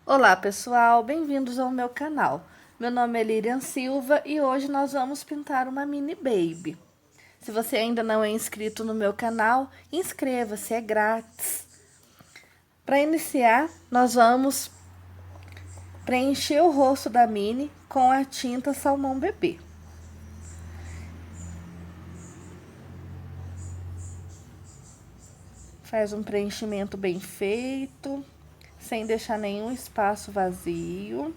Olá pessoal, bem-vindos ao meu canal. Meu nome é Lilian Silva e hoje nós vamos pintar uma mini baby. Se você ainda não é inscrito no meu canal, inscreva-se, é grátis. Para iniciar, nós vamos preencher o rosto da mini com a tinta Salmão Bebê. Faz um preenchimento bem feito, sem deixar nenhum espaço vazio.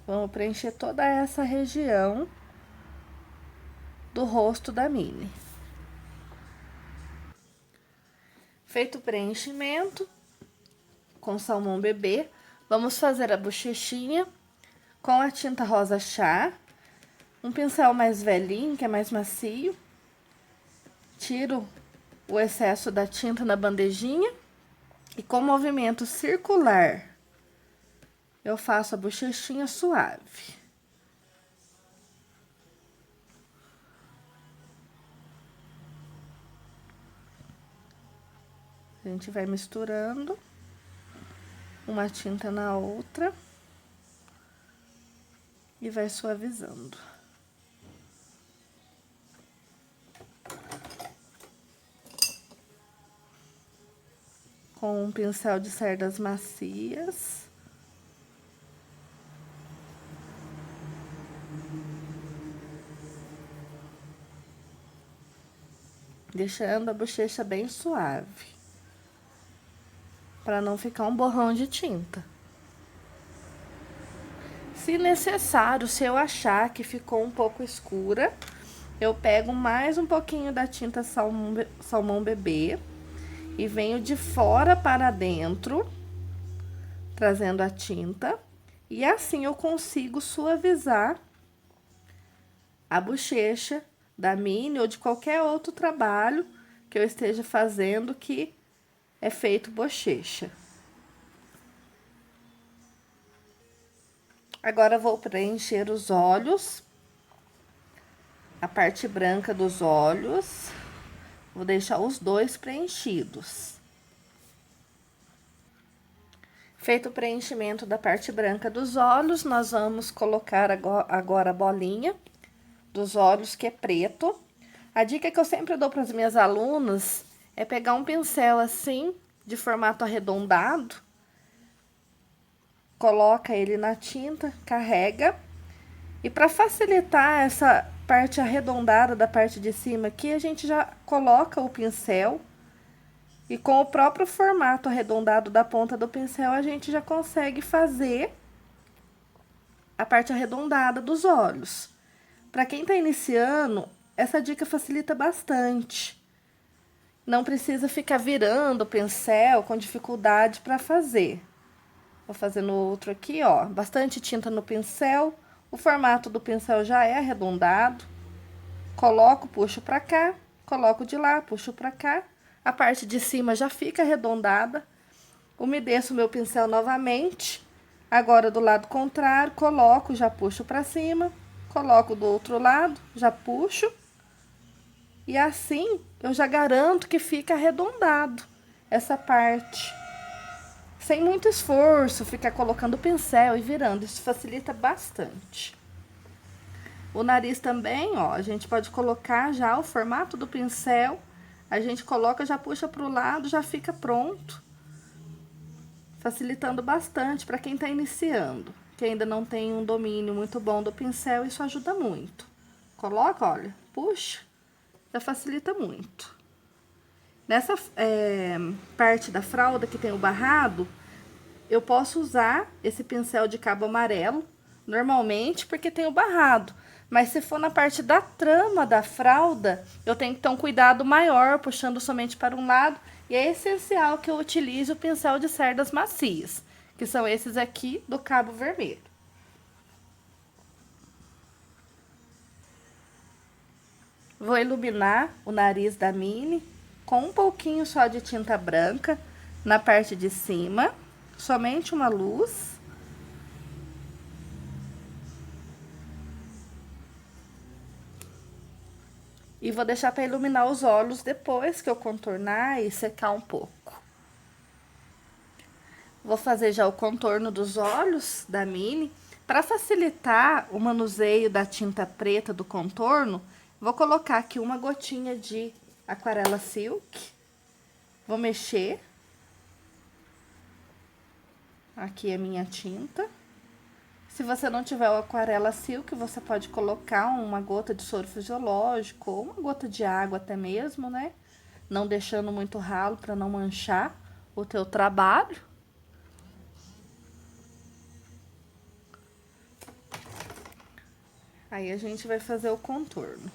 Vamos preencher toda essa região do rosto da mini. Feito o preenchimento com Salmão Bebê, vamos fazer a bochechinha com a tinta rosa chá, um pincel mais velhinho, que é mais macio. Tiro o excesso da tinta na bandejinha e com movimento circular eu faço a bochechinha suave. A gente vai misturando uma tinta na outra e vai suavizando. Com um pincel de cerdas macias. Deixando a bochecha bem suave, para não ficar um borrão de tinta. Se necessário, se eu achar que ficou um pouco escura, eu pego mais um pouquinho da tinta Salmão Bebê e venho de fora para dentro, trazendo a tinta, e assim eu consigo suavizar a bochecha da mini ou de qualquer outro trabalho que eu esteja fazendo que é feito bochecha. Agora vou preencher os olhos, a parte branca dos olhos, vou deixar os dois preenchidos. Feito o preenchimento da parte branca dos olhos, nós vamos colocar agora a bolinha dos olhos, que é preto. A dica que eu sempre dou para as minhas alunas é pegar um pincel assim, de formato arredondado, coloca ele na tinta, carrega, e para facilitar essa parte arredondada da parte de cima aqui, a gente já coloca o pincel e com o próprio formato arredondado da ponta do pincel, a gente já consegue fazer a parte arredondada dos olhos. Para quem está iniciando, essa dica facilita bastante. Não precisa ficar virando o pincel com dificuldade para fazer. Vou fazer no outro aqui, ó. Bastante tinta no pincel. O formato do pincel já é arredondado. Coloco, puxo para cá, coloco de lá, puxo para cá. A parte de cima já fica arredondada. Umedeço o meu pincel novamente. Agora do lado contrário, coloco, já puxo para cima. Coloco do outro lado, já puxo. E assim, eu já garanto que fica arredondado essa parte. Sem muito esforço, ficar colocando o pincel e virando. Isso facilita bastante. O nariz também, ó, a gente pode colocar já o formato do pincel. A gente coloca, já puxa para o lado, já fica pronto. Facilitando bastante para quem está iniciando, que ainda não tem um domínio muito bom do pincel, isso ajuda muito. Coloca, olha, puxa, já facilita muito. Nessa parte da fralda que tem o barrado, eu posso usar esse pincel de cabo amarelo, normalmente, porque tem o barrado. Mas se for na parte da trama da fralda, eu tenho que ter um cuidado maior, puxando somente para um lado. E é essencial que eu utilize o pincel de cerdas macias, que são esses aqui do cabo vermelho. Vou iluminar o nariz da mini com um pouquinho só de tinta branca na parte de cima, somente uma luz. E vou deixar para iluminar os olhos depois que eu contornar e secar um pouco. Vou fazer já o contorno dos olhos da Mini. Para facilitar o manuseio da tinta preta do contorno, vou colocar aqui uma gotinha de aquarela silk. Vou mexer. Aqui é minha tinta. Se você não tiver o aquarela silk, você pode colocar uma gota de soro fisiológico ou uma gota de água até mesmo, né? Não deixando muito ralo para não manchar o teu trabalho. Aí a gente vai fazer o contorno.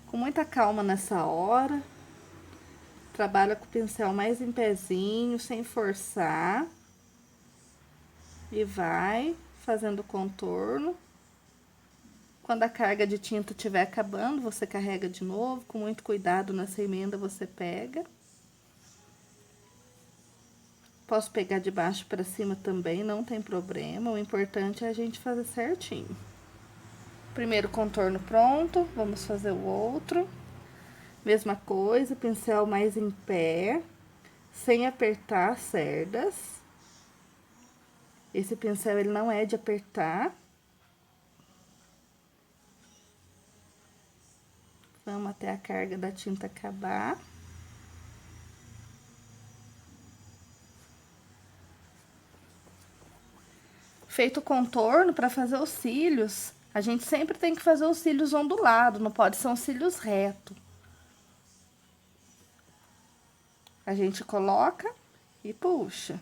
Com muita calma nessa hora. Trabalha com o pincel mais em pezinho, sem forçar. E vai fazendo o contorno. Quando a carga de tinta estiver acabando, você carrega de novo. Com muito cuidado nessa emenda você pega. Posso pegar de baixo para cima também, não tem problema. O importante é a gente fazer certinho. Primeiro contorno pronto, vamos fazer o outro. Mesma coisa, pincel mais em pé, sem apertar as cerdas. Esse pincel, ele não é de apertar. Vamos até a carga da tinta acabar. Feito o contorno, para fazer os cílios, a gente sempre tem que fazer os cílios ondulados, não pode ser um cílios reto. A gente coloca e puxa.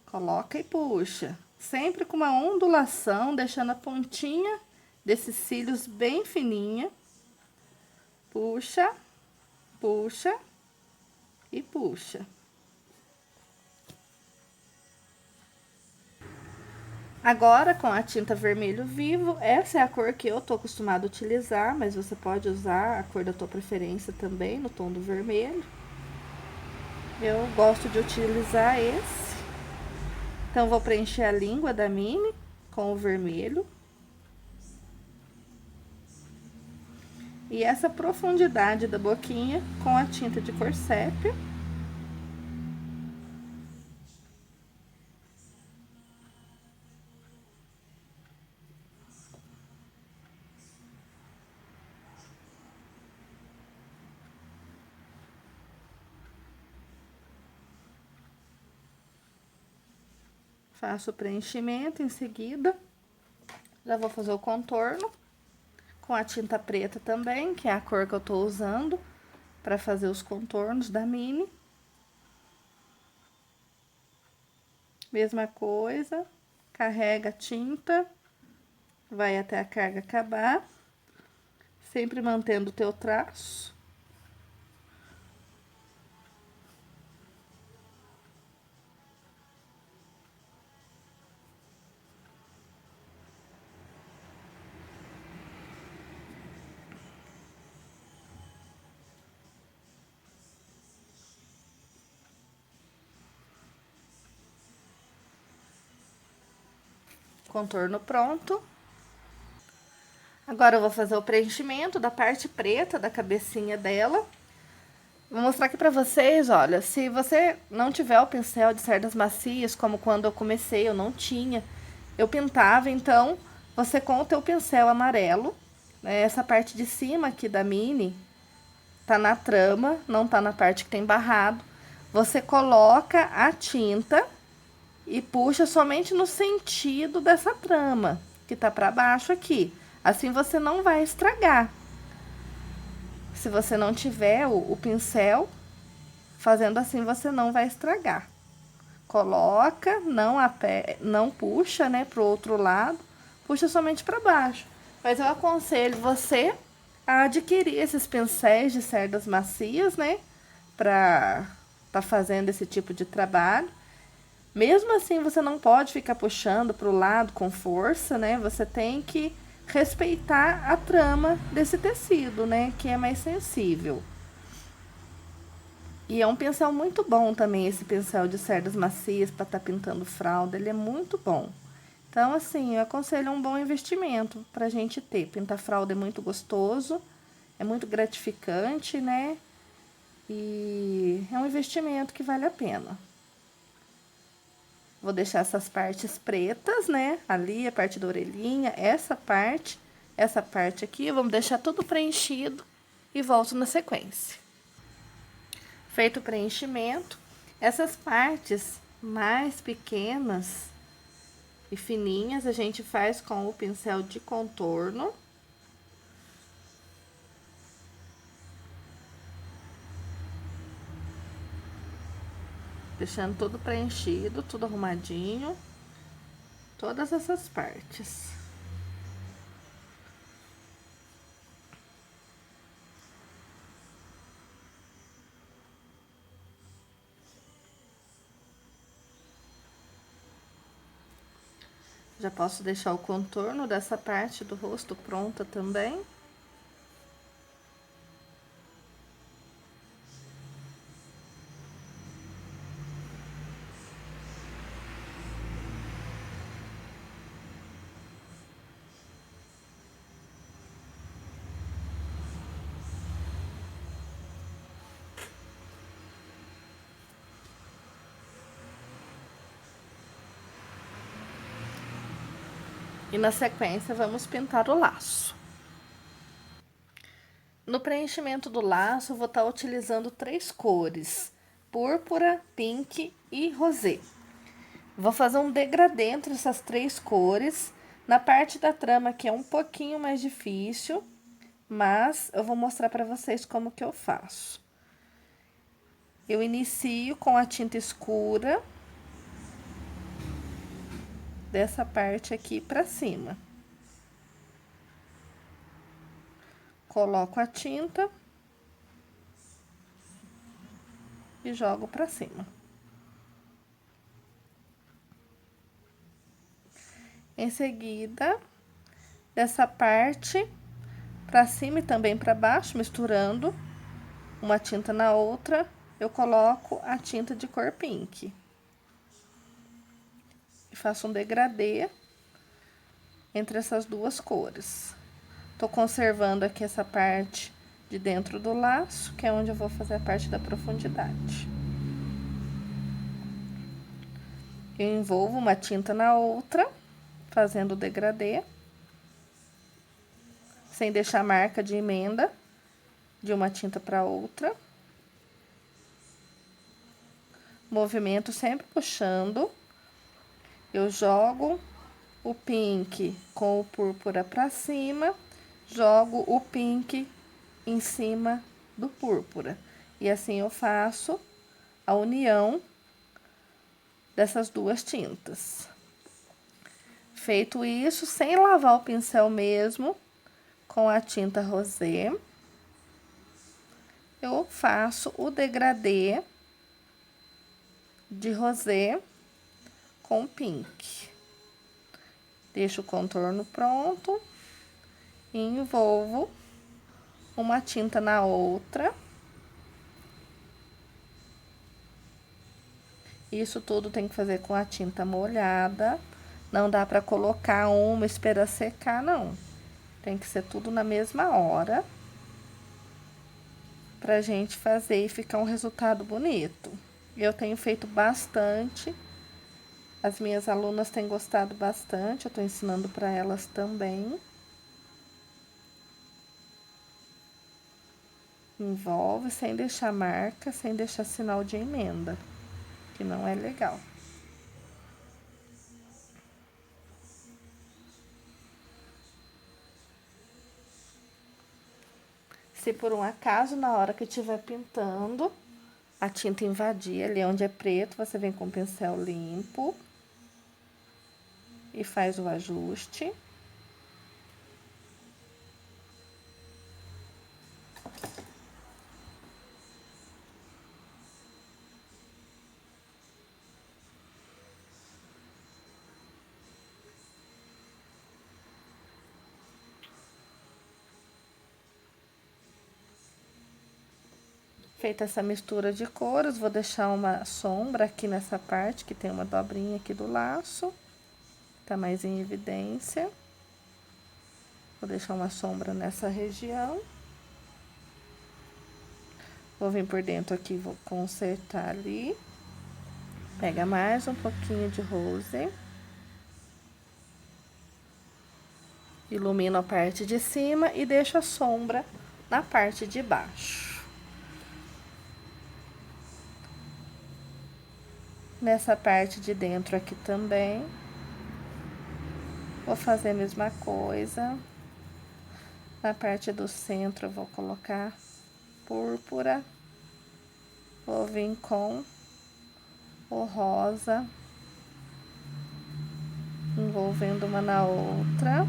Coloca e puxa. Sempre com uma ondulação, deixando a pontinha desses cílios bem fininha. Puxa, puxa e puxa. Agora, com a tinta vermelho vivo, essa é a cor que eu tô acostumada a utilizar, mas você pode usar a cor da tua preferência também, no tom do vermelho. Eu gosto de utilizar esse. Então, vou preencher a língua da Mini com o vermelho. E essa profundidade da boquinha com a tinta de cor sépia. Faço o preenchimento em seguida. Já vou fazer o contorno com a tinta preta também, que é a cor que eu tô usando para fazer os contornos da Mini. Mesma coisa, carrega a tinta, vai até a carga acabar, sempre mantendo o teu traço. Contorno pronto. Agora eu vou fazer o preenchimento da parte preta da cabecinha dela. Vou mostrar aqui pra vocês, olha, se você não tiver o pincel de cerdas macias, como quando eu comecei, eu não tinha, eu pintava, então, você com o teu pincel amarelo, né, essa parte de cima aqui da Mini, tá na trama, não tá na parte que tem barrado, você coloca a tinta e puxa somente no sentido dessa trama, que tá pra baixo aqui. Assim você não vai estragar. Se você não tiver o pincel, fazendo assim você não vai estragar. Coloca, não puxa, né, pro outro lado, puxa somente pra baixo. Mas eu aconselho você a adquirir esses pincéis de cerdas macias, né, pra tá fazendo esse tipo de trabalho. Mesmo assim, você não pode ficar puxando pro lado com força, né? Você tem que respeitar a trama desse tecido, né? Que é mais sensível. E é um pincel muito bom também, esse pincel de cerdas macias para estar pintando fralda. Ele é muito bom. Então, assim, eu aconselho um bom investimento pra gente ter. Pintar fralda é muito gostoso É muito gratificante, né? E é um investimento que vale a pena. Vou deixar essas partes pretas, né? Ali, a parte da orelhinha, essa parte aqui. Vamos deixar tudo preenchido e volto na sequência. Feito o preenchimento, essas partes mais pequenas e fininhas a gente faz com o pincel de contorno. Deixando tudo preenchido, tudo arrumadinho. Todas essas partes. Já posso deixar o contorno dessa parte do rosto pronta também. E na sequência, vamos pintar o laço. No preenchimento do laço, eu vou estar utilizando 3 cores: púrpura, pink e rosé. Vou fazer um degradê entre essas 3 cores. Na parte da trama, que é um pouquinho mais difícil, mas eu vou mostrar para vocês como que eu faço. Eu inicio com a tinta escura dessa parte aqui pra cima. Coloco a tinta e jogo pra cima. Em seguida, dessa parte pra cima e também pra baixo, misturando uma tinta na outra, eu coloco a tinta de cor pink. E faço um degradê entre essas duas cores. Tô conservando aqui essa parte de dentro do laço, que é onde eu vou fazer a parte da profundidade. Eu envolvo uma tinta na outra, fazendo o degradê, sem deixar marca de emenda de uma tinta para outra. Movimento sempre puxando. Eu jogo o pink com o púrpura para cima, jogo o pink em cima do púrpura. E assim eu faço a união dessas duas tintas. Feito isso, sem lavar o pincel mesmo, com a tinta rosé, eu faço o degradê de rosé com pink. Deixo o contorno pronto e envolvo uma tinta na outra. Isso tudo tem que fazer com a tinta molhada. Não dá pra colocar uma e esperar secar, não. Tem que ser tudo na mesma hora, pra gente fazer e ficar um resultado bonito. Eu tenho feito bastante. As minhas alunas têm gostado bastante, eu tô ensinando pra elas também. Envolve sem deixar marca, sem deixar sinal de emenda, que não é legal. Se por um acaso, na hora que estiver pintando, a tinta invadir ali onde é preto, você vem com o pincel limpo e faz o ajuste. Feita essa mistura de cores, vou deixar uma sombra aqui nessa parte, que tem uma dobrinha aqui do laço. Tá mais em evidência. Vou deixar uma sombra nessa região. Vou vir por dentro aqui, vou consertar ali. Pega mais um pouquinho de rose. Ilumino a parte de cima e deixo a sombra na parte de baixo. Nessa parte de dentro aqui também, vou fazer a mesma coisa. Na parte do centro eu vou colocar púrpura. Vou vir com o rosa, envolvendo uma na outra.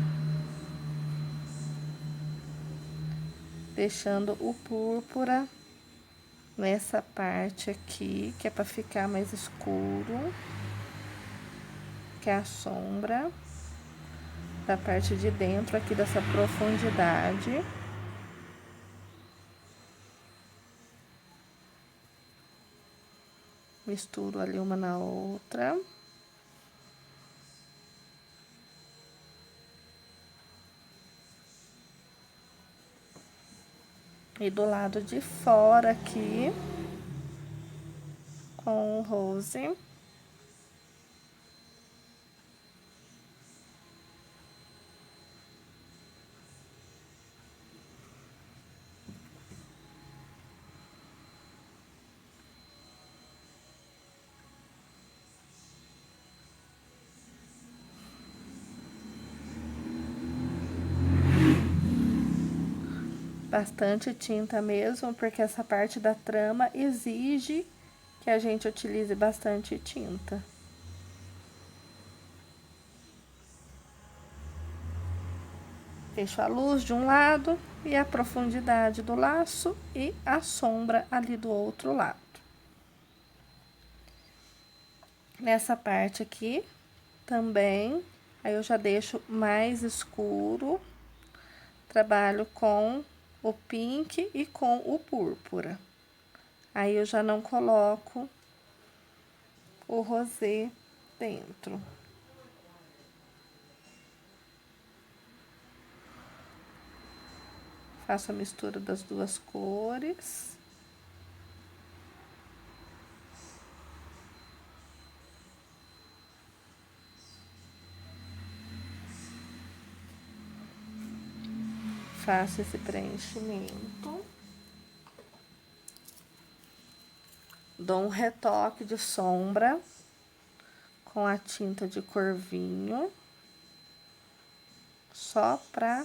Deixando o púrpura nessa parte aqui, que é para ficar mais escuro, que é a sombra da parte de dentro aqui dessa profundidade. Misturo ali uma na outra. E do lado de fora aqui, com o rose. Bastante tinta mesmo, porque essa parte da trama exige que a gente utilize bastante tinta. Deixo a luz de um lado e a profundidade do laço e a sombra ali do outro lado. Nessa parte aqui também, aí eu já deixo mais escuro, trabalho com o pink e com o púrpura. Aí eu já não coloco o rosé dentro. Faço a mistura das duas cores. Faço esse preenchimento. Dou um retoque de sombra com a tinta de cor vinho, só pra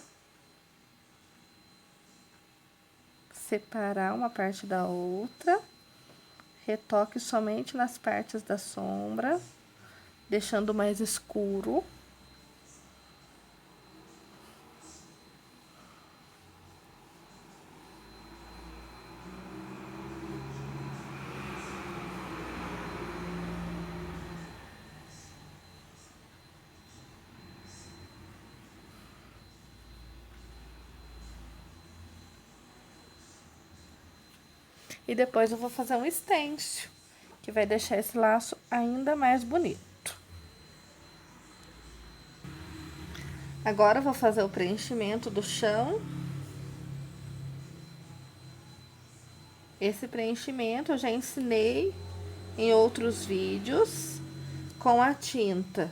separar uma parte da outra. Retoque somente nas partes da sombra, deixando mais escuro. E depois eu vou fazer um stencil, que vai deixar esse laço ainda mais bonito. Agora eu vou fazer o preenchimento do chão. Esse preenchimento eu já ensinei em outros vídeos com a tinta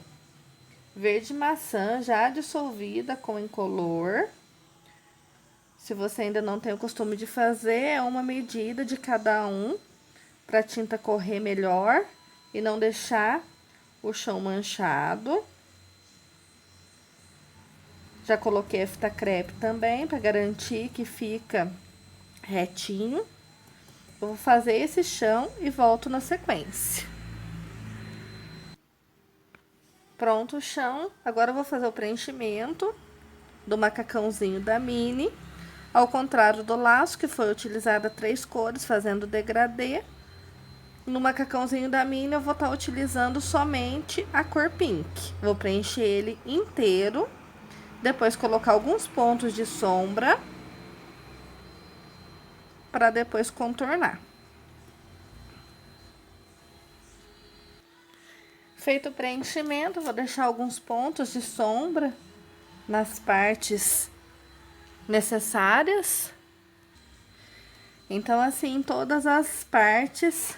verde maçã já dissolvida com incolor. Se você ainda não tem o costume de fazer, é uma medida de cada um, para a tinta correr melhor e não deixar o chão manchado. Já coloquei a fita crepe também, para garantir que fica retinho. Eu vou fazer esse chão e volto na sequência. Pronto o chão, agora eu vou fazer o preenchimento do macacãozinho da Mini. Ao contrário do laço, que foi utilizada 3 cores, fazendo degradê. No macacãozinho da Mini, eu vou estar utilizando somente a cor pink. Vou preencher ele inteiro. Depois colocar alguns pontos de sombra. Para depois contornar. Feito o preenchimento, vou deixar alguns pontos de sombra nas partes necessárias. Então, assim, em todas as partes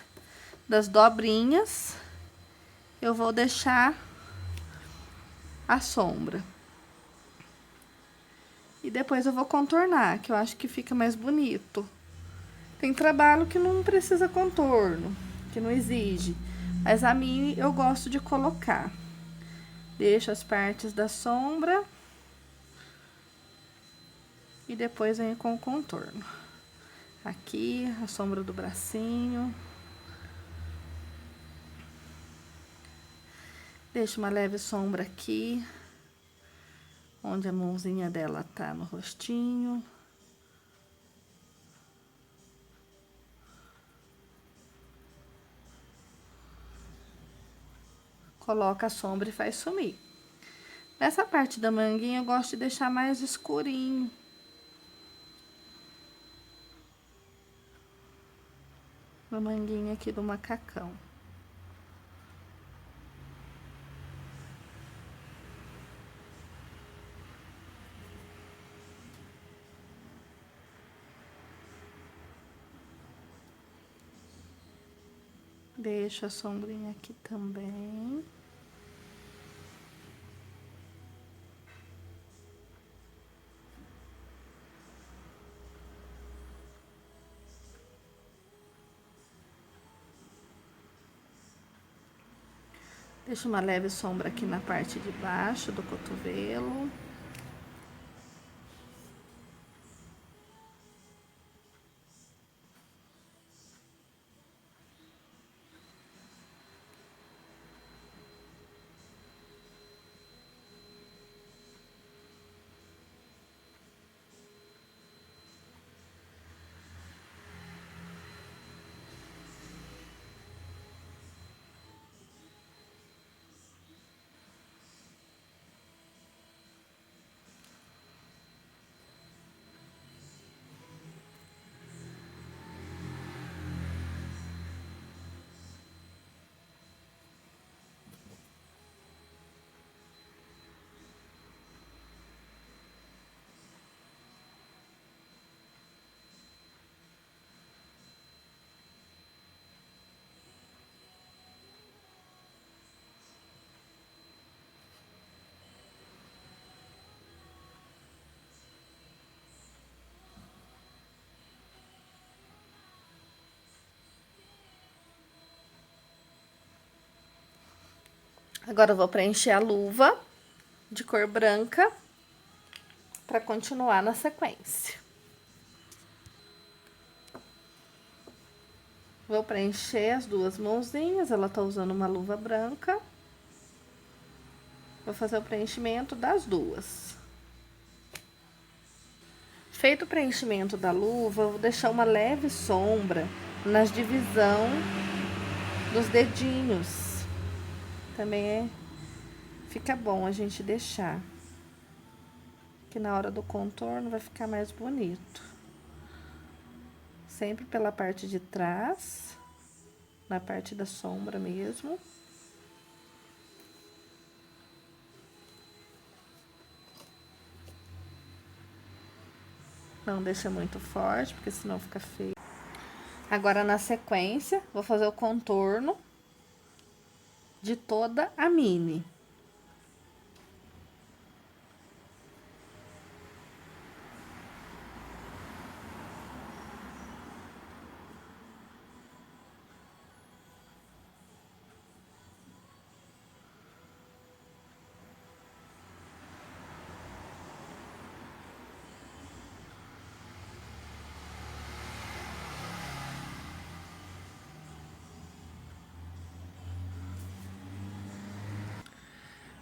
das dobrinhas, eu vou deixar a sombra. E depois eu vou contornar, que eu acho que fica mais bonito. Tem trabalho que não precisa contorno, que não exige. Mas a mim, eu gosto de colocar. Deixo as partes da sombra. E depois venho com o contorno. Aqui, a sombra do bracinho. Deixo uma leve sombra aqui, onde a mãozinha dela tá no rostinho. Coloca a sombra e faz sumir. Nessa parte da manguinha, eu gosto de deixar mais escurinho. Na manguinha aqui do macacão. Deixo a sombrinha aqui também. Deixo uma leve sombra aqui na parte de baixo do cotovelo. Agora eu vou preencher a luva de cor branca para continuar na sequência. Vou preencher as duas mãozinhas, ela tá usando uma luva branca. Vou fazer o preenchimento das duas. Feito o preenchimento da luva, eu vou deixar uma leve sombra nas divisão dos dedinhos. Também fica bom a gente deixar. Que na hora do contorno vai ficar mais bonito. Sempre pela parte de trás, na parte da sombra mesmo. Não deixa muito forte, porque senão fica feio. Agora, na sequência, vou fazer o contorno de toda a mini.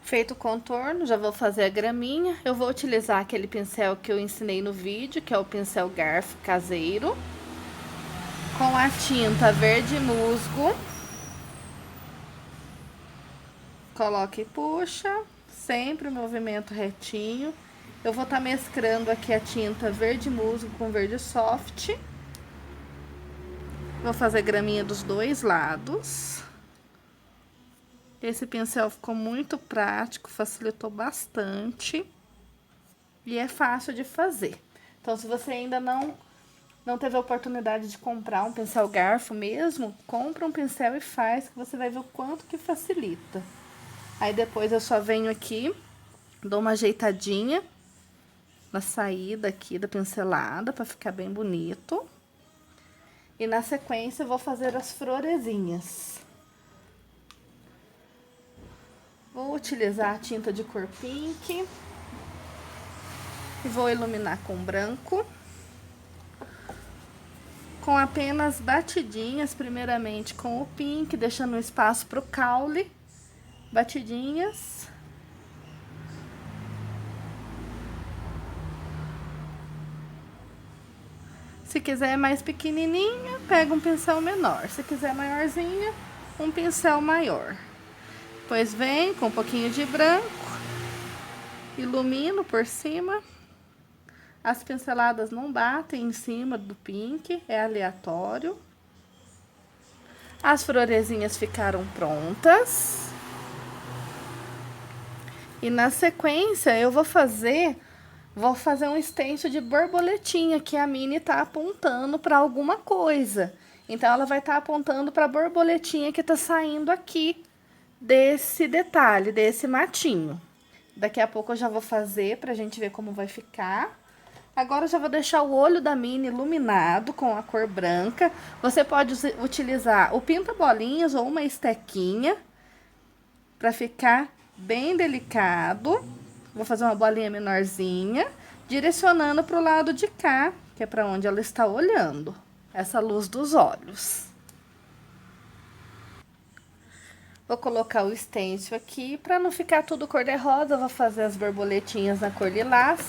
Feito o contorno, já vou fazer a graminha. Eu vou utilizar aquele pincel que eu ensinei no vídeo, que é o pincel garfo caseiro. Com a tinta verde musgo. Coloca e puxa, sempre o movimento retinho. Eu vou estar mesclando aqui a tinta verde musgo com verde soft. Vou fazer graminha dos dois lados. Esse pincel ficou muito prático, facilitou bastante. E é fácil de fazer. Então, se você ainda não não teve a oportunidade de comprar um pincel garfo mesmo, compra um pincel e faz, que você vai ver o quanto que facilita. Aí depois eu só venho aqui, dou uma ajeitadinha na saída aqui da pincelada, pra ficar bem bonito. E na sequência eu vou fazer as florezinhas. Vou utilizar a tinta de cor pink. E vou iluminar com branco. Com apenas batidinhas, primeiramente com o pink, deixando um espaço pro caule. Batidinhas. Se quiser mais pequenininha, pega um pincel menor. Se quiser maiorzinha, um pincel maior. Depois vem com um pouquinho de branco, ilumino por cima. As pinceladas não batem em cima do pink, é aleatório. As florezinhas ficaram prontas. E na sequência eu vou fazer um extenso de borboletinha, que a Minnie tá apontando para alguma coisa. Então, ela vai estar apontando para a borboletinha que tá saindo aqui desse detalhe, desse matinho. Daqui a pouco eu já vou fazer pra gente ver como vai ficar. Agora eu já vou deixar o olho da Minnie iluminado com a cor branca. Você pode utilizar o pinta-bolinhas ou uma estequinha pra ficar bem delicado. Vou fazer uma bolinha menorzinha, direcionando pro lado de cá, que é pra onde ela está olhando. Essa luz dos olhos. Vou colocar o stencil aqui, para não ficar tudo cor-de-rosa, vou fazer as borboletinhas na cor lilás.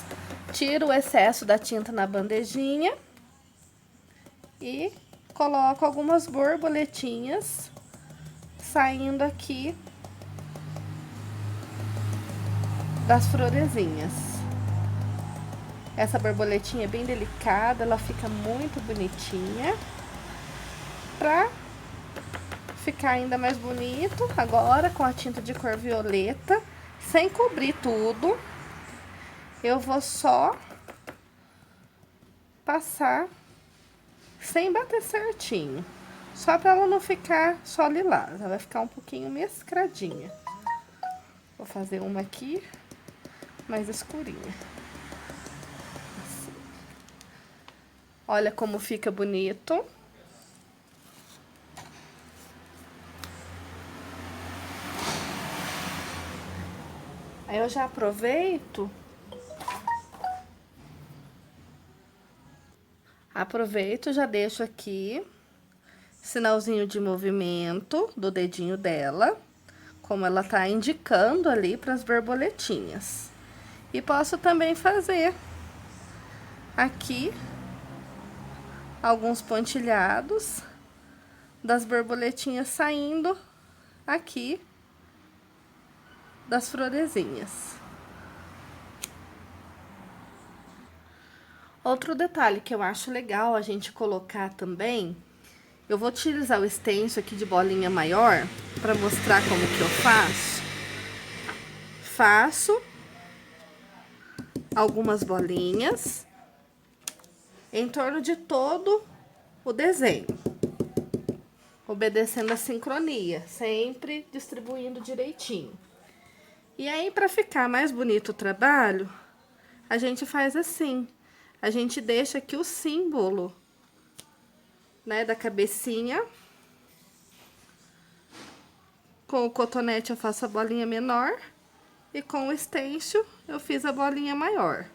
Tiro o excesso da tinta na bandejinha. E coloco algumas borboletinhas saindo aqui das florezinhas. Essa borboletinha é bem delicada, ela fica muito bonitinha. Pra ficar ainda mais bonito, agora com a tinta de cor violeta, sem cobrir tudo, eu vou só passar sem bater certinho, só para ela não ficar só lilás, ela vai ficar um pouquinho mescladinha. Vou fazer uma aqui mais escurinha. Assim. Olha como fica bonito. Aí eu já aproveito já deixo aqui sinalzinho de movimento do dedinho dela, como ela tá indicando ali para as borboletinhas. E posso também fazer aqui alguns pontilhados das borboletinhas saindo aqui das florezinhas. Outro detalhe que eu acho legal a gente colocar também, eu vou utilizar o stencil aqui de bolinha maior para mostrar como que eu faço. Faço algumas bolinhas em torno de todo o desenho, obedecendo a sincronia, sempre distribuindo direitinho. E aí, para ficar mais bonito o trabalho, a gente faz assim. A gente deixa aqui o símbolo, né, da cabecinha. Com o cotonete eu faço a bolinha menor. E com o stencil eu fiz a bolinha maior.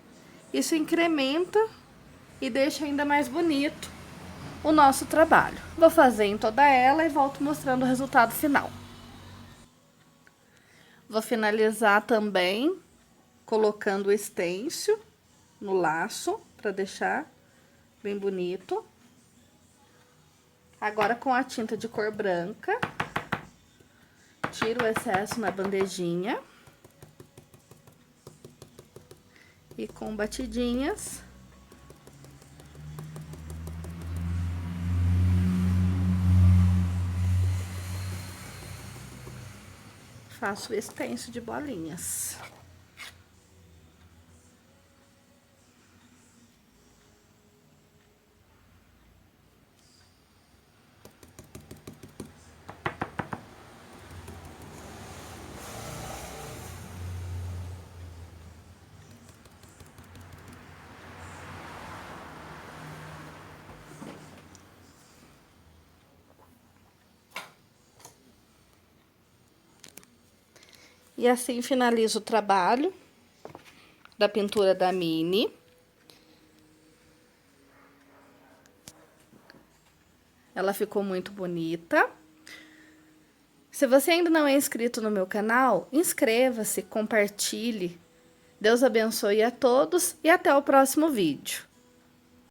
Isso incrementa e deixa ainda mais bonito o nosso trabalho. Vou fazer em toda ela e volto mostrando o resultado final. Vou finalizar também colocando o stencil no laço, para deixar bem bonito. Agora, com a tinta de cor branca, tiro o excesso na bandejinha. E com batidinhas, faço o stencil de bolinhas. E assim finalizo o trabalho da pintura da Mini. Ela ficou muito bonita. Se você ainda não é inscrito no meu canal, inscreva-se, compartilhe. Deus abençoe a todos e até o próximo vídeo.